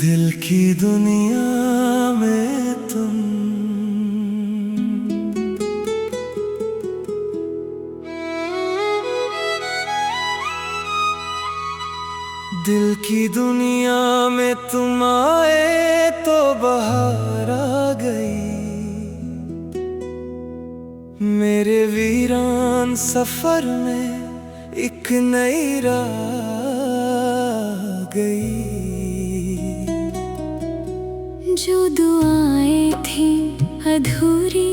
दिल की दुनिया में तुम दिल की दुनिया में तुम आए तो बहार आ गई। मेरे वीरान सफर में एक नई राह गई। जो दुआएं थी अधूरी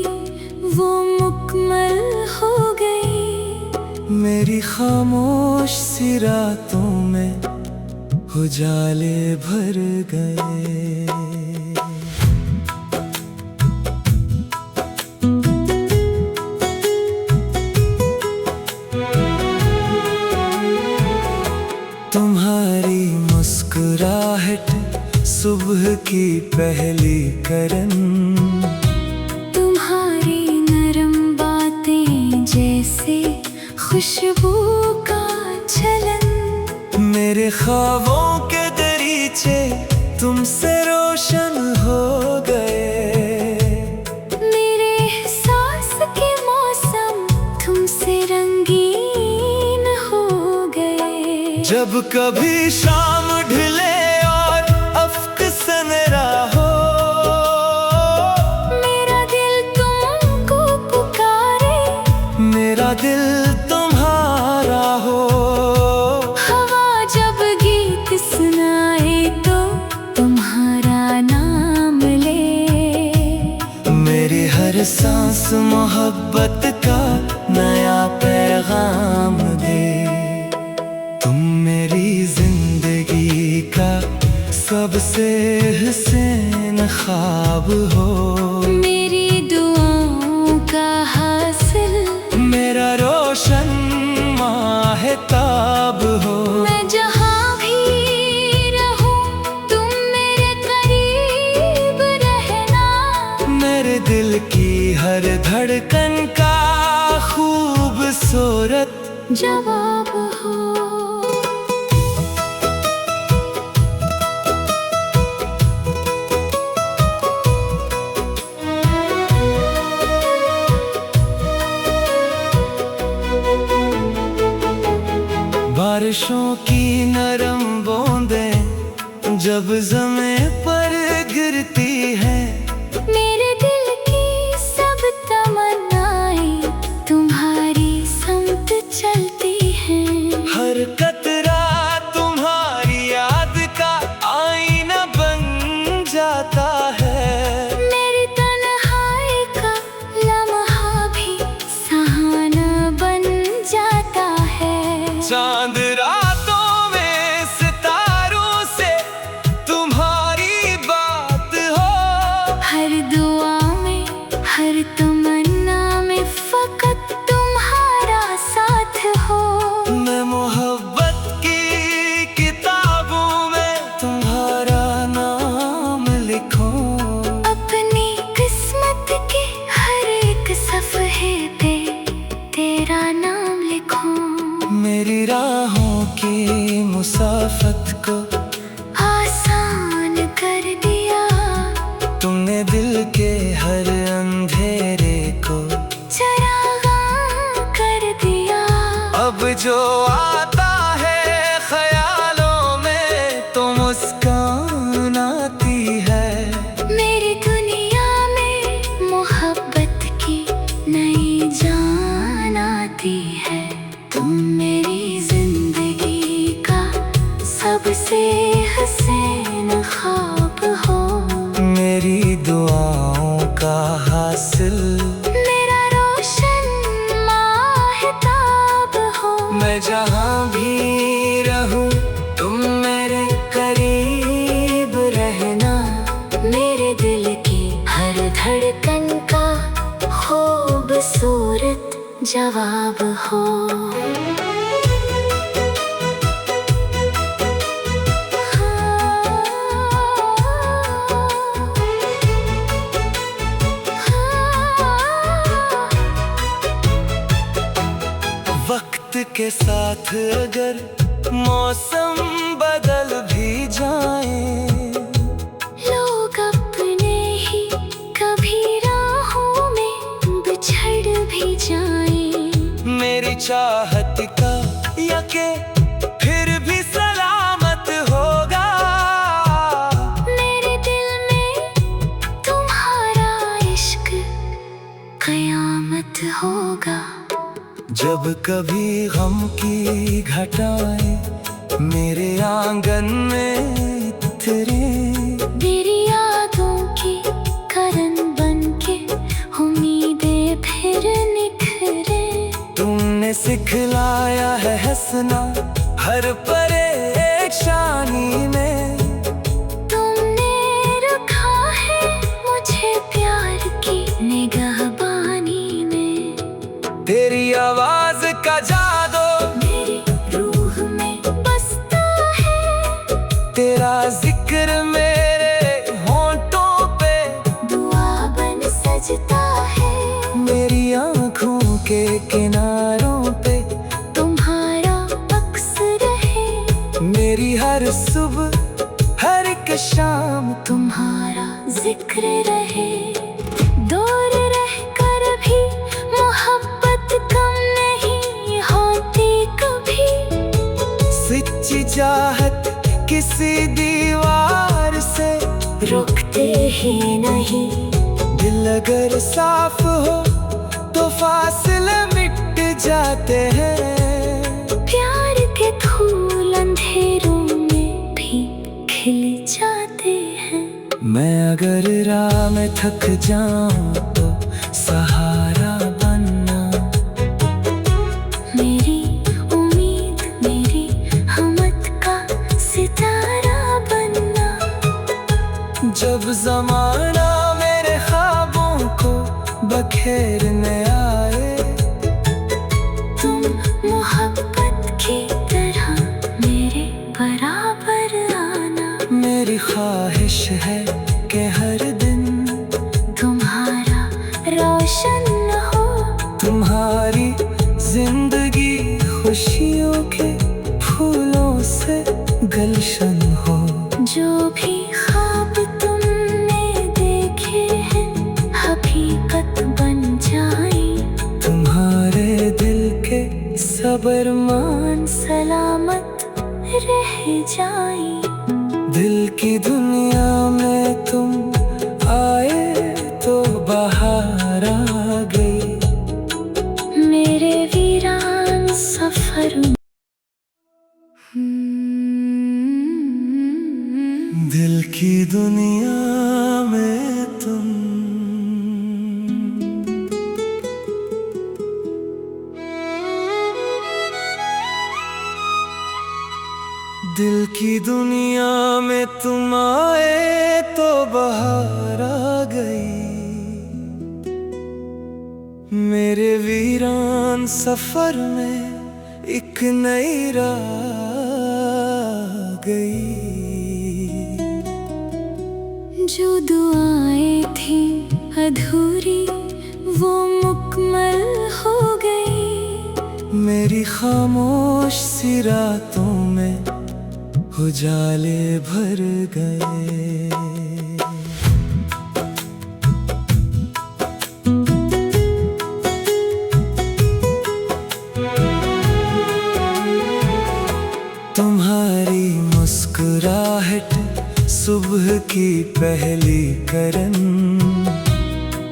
वो मुकम्मल हो गई। मेरी खामोश सी रातों में उजाले भर गए। तुम्हारी मुस्कुराहट सुबह की पहली करन, तुम्हारी नरम बातें जैसे खुशबू का चलन। मेरे ख्वाबों के दरीचे तुमसे रोशन हो गए। मेरे एहसास के मौसम तुमसे रंगीन हो गए। जब कभी शाम ढले और अफ्क सनरा हो, मेरा दिल तुमको पुकारे, मेरा दिल तुम्हारा हो। हवा जब गीत सुनाए तो तुम्हारा नाम ले। मेरी हर सांस मोहब्बत का नया पैगाम दे। तुम मेरी जिंदगी का सबसे हसीन ख्वाब हो। मेरी दुआओं का हासिल, मेरा रोशन माहताब हो। मैं जहाँ भी रहूं तुम मेरे करीब रहना। मेरे दिल की हर धड़कन का खूबसूरत जवाब हो। बारिशों की नरम बूंदें जब ज़मीं पर गिरती हैं, मेरे दिल की सब तमन्नाएं तुम्हारी समत चलती हैं। हर कतरा तुम्हारी याद का आईना बन जाता है। मेरी तन्हाई का लम्हा भी सहाना बन जाता है। चांद रातों में सितारों से तुम्हारी बात हो। हर दुआ में हर तमन्ना में फकत तुम्हारा साथ हो। मैं मोहब्बत की किताबों में तुम्हारा नाम लिखूं। अपनी किस्मत के हर एक सफ़हे पे तेरा नाम लिखूं। मेरी राहों की मुसाफत को आसान कर दिया। तुमने दिल के हर अंधेरे को चरागा कर दिया। अब जो आता है ख्यालों में तो मुस्कान आती है। मेरी दुनिया में मोहब्बत की नई जान आती है। तुम मेरी जिंदगी का सबसे हसीन ख्वाब हो। मेरी दुआओं का हासिल, मेरा रोशन माहताब हो। मैं जहाँ भी रहूं तुम मेरे करीब रहना। मेरे दिल की हर धड़कन का खूबसूरत जवाब हो। वक्त के साथ अगर मौसम बदल भी जाए, लोग अपने ही कभी राहों में बिछड़ भी जाएं। मेरी चाहत का यके फिर भी सलामत होगा। मेरे दिल में तुम्हारा इश्क कयामत होगा। जब कभी गम की घटाएं मेरे आंगन में तेरे, मेरी यादों की करन बनके उम्मीदें फिर निखरे। तुमने सिखलाया है हंसना हर परेशानी में, तुमने रखा है मुझे प्यार की निगाहबानी में। तेरी आवाज का जादू मेरी रूह में बसता है, तेरा जिक्र मेरे होंठों पे दुआ बन सजता है। मेरी आँखों के किनारों पे तुम्हारा अक्स रहे, मेरी हर सुबह हर एक शाम तुम्हारा जिक्र रहे। दूर रहकर भी मोहब्बत कम नहीं होती कभी। सच्ची चाहत किसी दीवार से रुकते ही नहीं। दिल अगर साफ हो तो फासले मिट जाते हैं। प्यार के फूल अंधेरों में भी खिल जाते हैं। मैं अगर राह में थक जाऊं तो सहारा बनना, मेरी उम्मीद मेरी हमत का सितारा बनना। जब जमाना मेरे ख्वाबों को बखेरने आए, तुम मोहब्बत की तरह मेरे बराबर आना। मेरी ख्वाहिश है कि हर दिन तुम्हारा रोशन हो, तुम्हारी जिंदगी खुशियों के फूलों से गलशन हो। जो भी ख्वाब तुमने देखे हैं हकीकत बन जाए। तुम्हारे दिल के सबरमान सलामत रह जाए। दिल की दुनिया में तुम आए तो बाहर आ गई। मेरे वीरान सफर में दिल की दुनिया में तुम दिल की दुनिया में तुम आए तो बाहर आ गई। मेरे वीरान सफर में एक नई राह गई। जो दुआएं थी अधूरी वो मुकम्मल हो गई। मेरी खामोश सी रातों में उजाले भर गए। तुम्हारी मुस्कुराहट सुबह की पहली करन,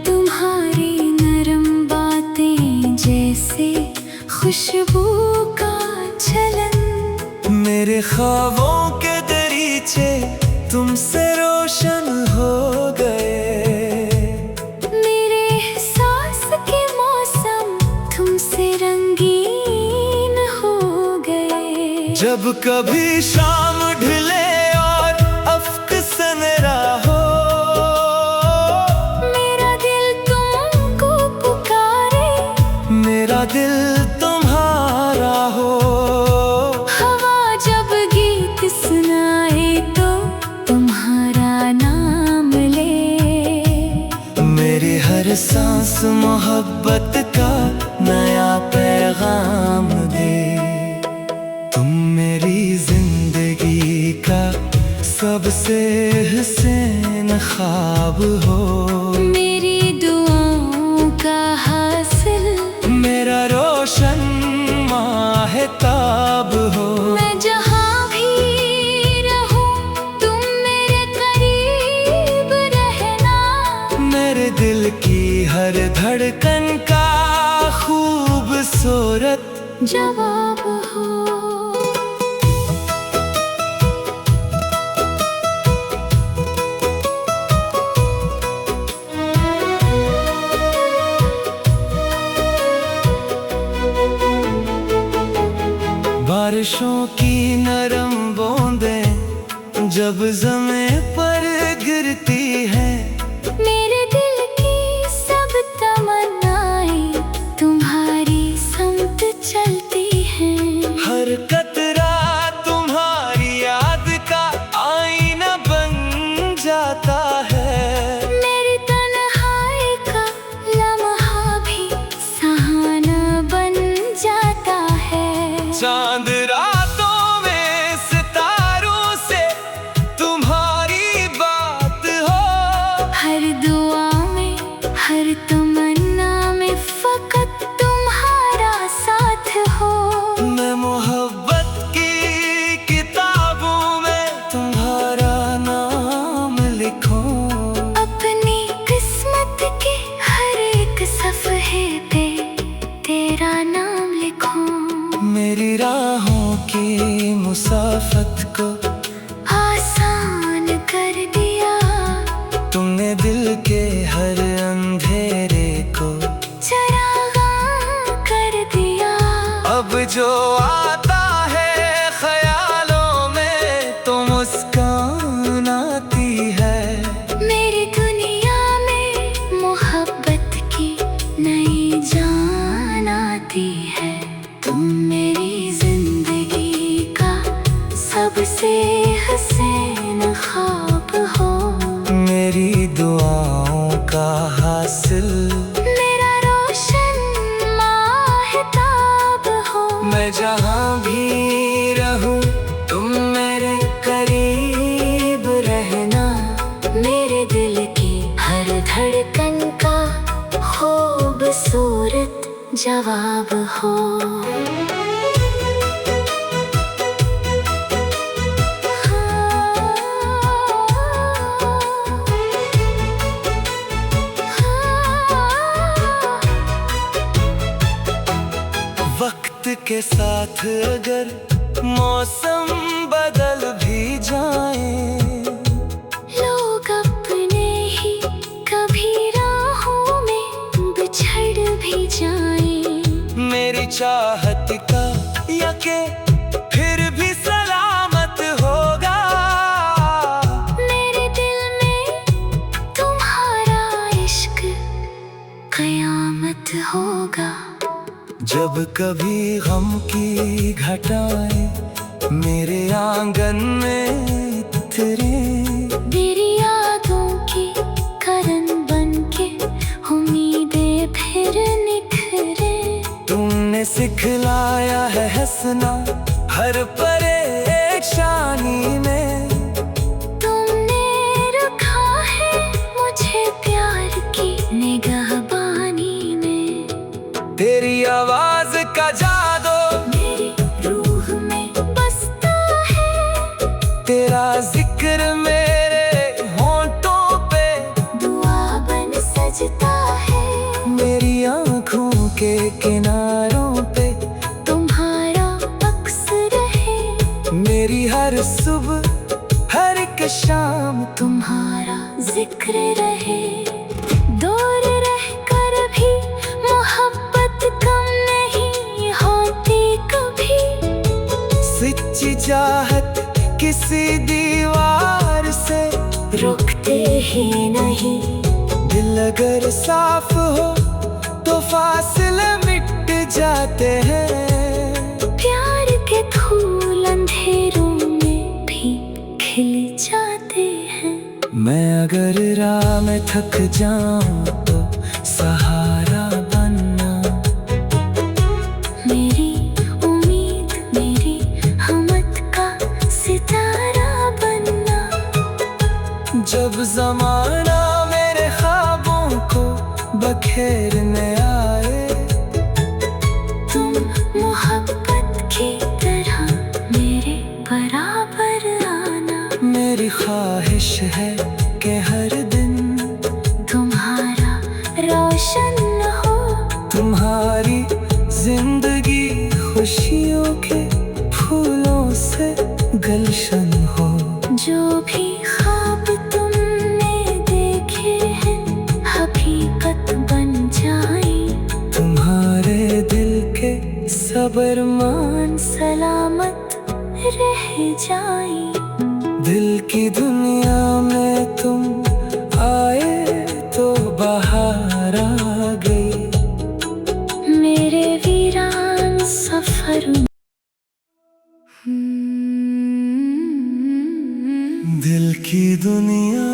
तुम्हारी नरम बातें जैसे खुशबू का चलन। मेरे ख्वाबों के दरीचे तुमसे रोशन हो गए। मेरे एहसास के मौसम तुमसे रंगीन हो गए। जब कभी शाम ढले और अफ्क सनरा हो, मेरा दिल तुमको पुकारे। मेरा दिल तुम्हारा हो। हवा जब गीत सुनाए तो तुम्हारा नाम ले। मेरी हर सांस मोहब्बत का नया पैगाम दे। तुम मेरी जिंदगी का सबसे हसीन ख्वाब हो, मेरी दुआओं का हासिल, मेरा रोशन माहिताब हो। मैं जहाँ भी रहूं तुम मेरे करीब रहना, मेरे दिल की हर धड़कन का खूबसूरत जवाब हो। बारिशों की नरम बूंदें जब ज़मीं पर गिरती है, मेरे दिल की सब तमन्नाएं तुम्हारी समत चलती हैं। हर कतरा तुम्हारी याद का आईना बन जाता है। मेरी तन्हाई का लम्हा भी सहाना बन जाता है। चांद रातों में सितारों से तुम्हारी बात हो, हर दुआ में हर तमन्ना में फकत तुम्हारा साथ हो। मैं मोहब्बत की किताबों में तुम्हारा नाम लिखूं, अपनी किस्मत के हर एक सफ़हे पे तेरा नाम लिखूं। मेरी राहों की मुसाफत को आसान कर दिया, तुमने दिल के हर अंधेरे को चरागाह कर दिया। अब जो आता है ख्यालों में तो मुस्कान आती है। मेरी दुनिया में मोहब्बत की नई जान आती है। तुम मेरी जिंदगी का सबसे हसीन ख्वाब हो, मेरी दुआओं का हासिल, मेरा रोशन माहिताब हो। मैं जहाँ भी रहूं तुम मेरे करीब रहना, मेरे दिल की हर धड़कन का खूबसूरत जवाब हो। वक्त के साथ अगर मौसम बदल भी जाए, लोग अपने ही कभी राहों में बिछड़ भी जाएं। मेरी चाहत का यके फिर भी सलामत होगा। मेरे दिल में तुम्हारा इश्क कयामत होगा। जब कभी गम की घटाएं मेरे आंगन में तेरे, मेरी यादों की करन बन के उम्मीदें फिर निखरे। तुमने सिखलाया है हंसना हर परेशानी में, तुमने रखा है मुझे प्यार की निगाहबानी में। तेरी आवाज का जादू मेरी रूह में बसता है, तेरा जिक्र मेरे होंठों पे दुआ बन सजता है। मेरी आँखों के किनारों पे तुम्हारा अक्स रहे, मेरी हर सुबह हर एक शाम तुम्हारा जिक्र रहे। दूर रह कर भी मोहब्बत कम नहीं होती कभी। सच्ची चाहत किसी दीवार से रुकते ही नहीं। दिल अगर साफ हो तो फासले मिट जाते हैं। प्यार के फूल अंधेरों में भी खिल जाते हैं। मैं अगर राह में थक जाऊं तो सहारा बनना, मेरी उम्मीद मेरी जब जमाना मेरे ख्वाबों को बखेरने आए, तुम मोहब्बत की तरह मेरे बराबर आना। मेरी ख्वाहिश है कि हर दिन तुम्हारा रोशन हो, तुम्हारी जिंदगी खुशियों के फूलों से गुलशन हो। जो भी ख्वाब तुमने देखे हैं हकीकत बन जाए, तुम्हारे दिल के सबरमान सलामत रह जाए। दिल की दुनिया में तुम आए तो बहार आ गई। मेरे वीरान सफर में दिल की दुनिया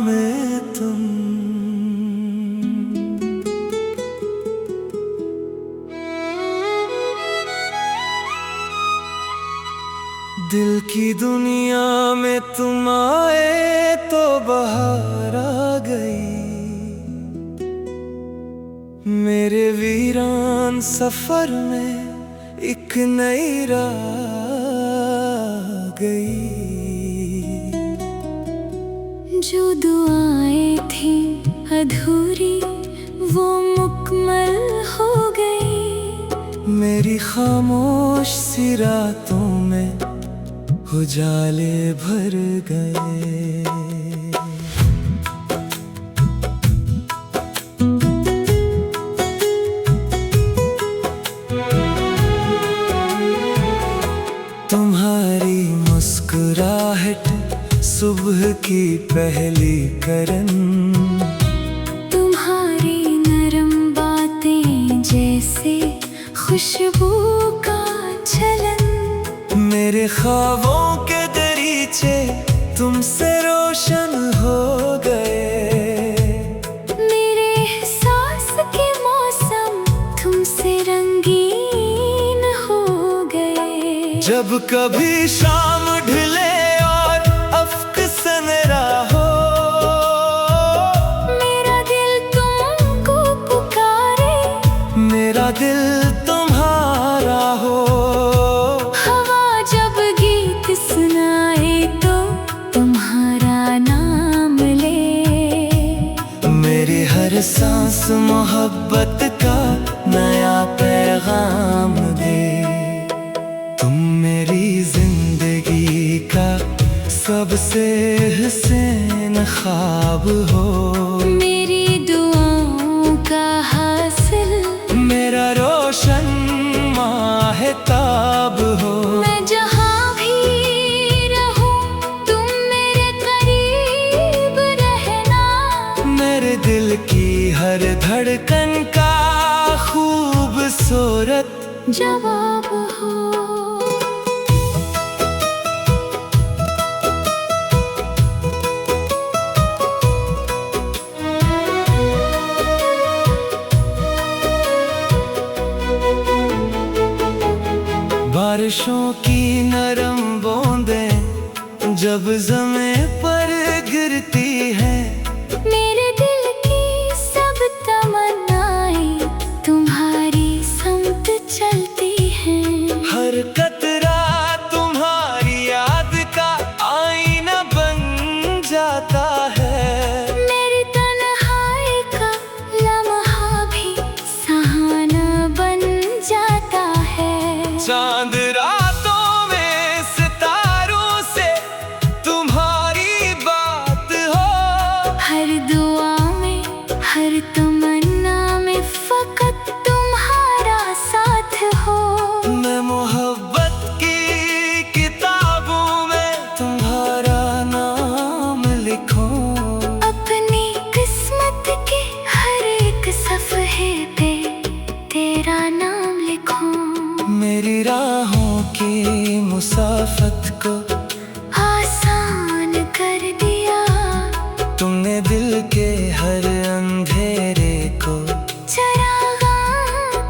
में तुम दिल की दुनिया में तुम आए तो बहार आ गई। मेरे वीरान सफर में एक नई राह आ गई। जो दुआएं थी अधूरी वो मुकम्मल हो गई। मेरी खामोश सी रातों में उजाले भर गए। तुम्हारी मुस्कुराहट सुबह की पहली करन, तुम्हारी नरम बातें जैसे खुशबू का चलन। मेरे ख्वाबों के दरीचे तुमसे रोशन हो गए। मेरे एहसास के मौसम तुमसे रंगीन हो गए। जब कभी शाम ढले और अफ्क सनरा हो, मेरा दिल तुमको पुकारे, मेरा दिल तुम्हारा हो। हवा जब गीत सुनाए तो तुम्हारा नाम ले। मेरी हर सांस मोहब्बत का नया पैगाम दे। तुम मेरी जिंदगी का सबसे हसीन ख्वाब हो। मेरी दुआओं का हासिल, मेरा रोशन माहताब हो। मैं जहाँ भी रहूं तुम मेरे करीब रहना। मेरे दिल की हर धड़कन का खूबसूरत जवाब हो। बारिशों की नरम बूंदें जब ज़मीं पर गिरती है, मेरे दिल की सब तमन्नाएं तुम्हारी समत चलती हैं। हर कतरा तुम्हारी याद का आईना बन जाता है। मेरी तन्हाई का लम्हा भी सहाना बन जाता है। चांद रातों में सितारों से तुम्हारी बात हो। हर दुआ में हर तमन्ना में फकत तुम्हारा साथ हो। मैं मोहब्बत की किताबों में तुम्हारा नाम लिखूं। अपनी किस्मत के हर एक सफ़हे पे तेरा नाम लिखूं। मेरी राहों की मुसाफत को आसान कर दिया, तुमने दिल के हर अंधेरे को चरागा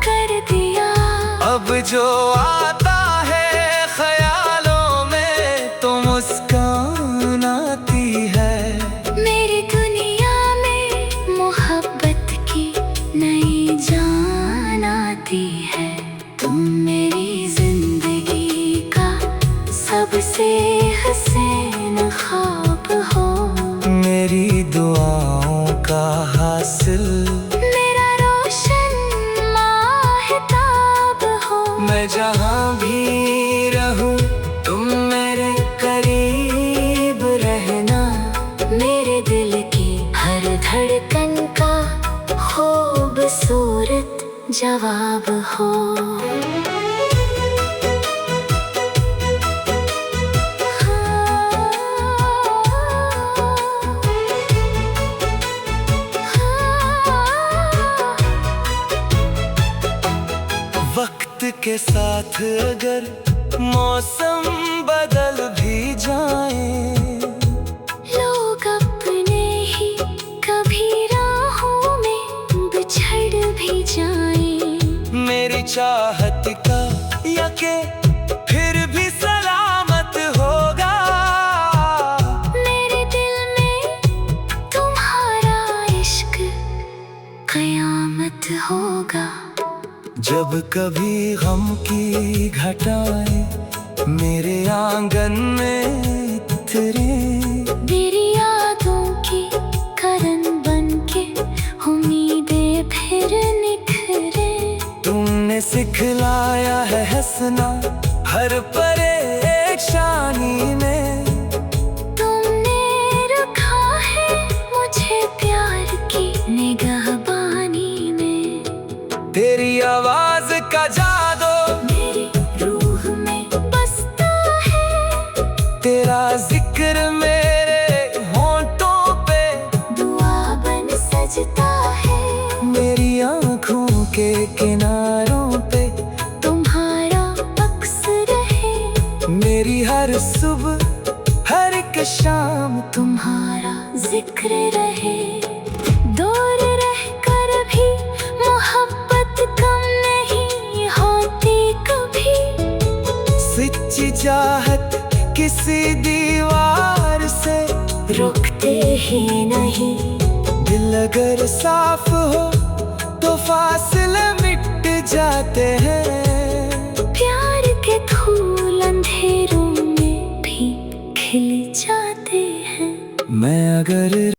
कर दिया। अब जो आता है ख्यालों में तो मुस्कान आती है। ख्वाब हो, मेरी दुआओं का हासिल, मेरा रोशन माहिताब हो। मैं जहाँ भी रहूं तुम मेरे करीब रहना, मेरे दिल की हर धड़कन का खूबसूरत जवाब हो। वक्त के साथ अगर मौसम बदल भी जाए, लोग अपने ही कभी राहों में बिछड़ भी जाएं, मेरी चाहत का यके फिर भी सलामत होगा। मेरे दिल में तुम्हारा इश्क कयामत होगा। जब कभी गम की घटाएं मेरे आंगन में उतरे, मेरी यादों की करन बन के उम्मीदें फिर निखरे। तुमने सिखलाया है हंसना हर परेशानी में, तुमने रखा है मुझे प्यार की निगाहबानी में। तेरी आवाज का जादू मेरी रूह में बसता है, तेरा जिक्र मेरे होंठों पे दुआ बन सजता है। मेरी आँखों के किनारों पे तुम्हारा अक्स रहे, मेरी हर सुबह हर एक शाम तुम्हारा जिक्र रहे। दूर रहकर भी मोहब्बत कम नहीं होती कभी, सच्ची चाहत किसी दीवार से रुकते ही नहीं। दिल अगर साफ हो तो फासले मिट जाते हैं। प्यार के फूल अंधेरों में भी खिल जाते हैं। मैं अगर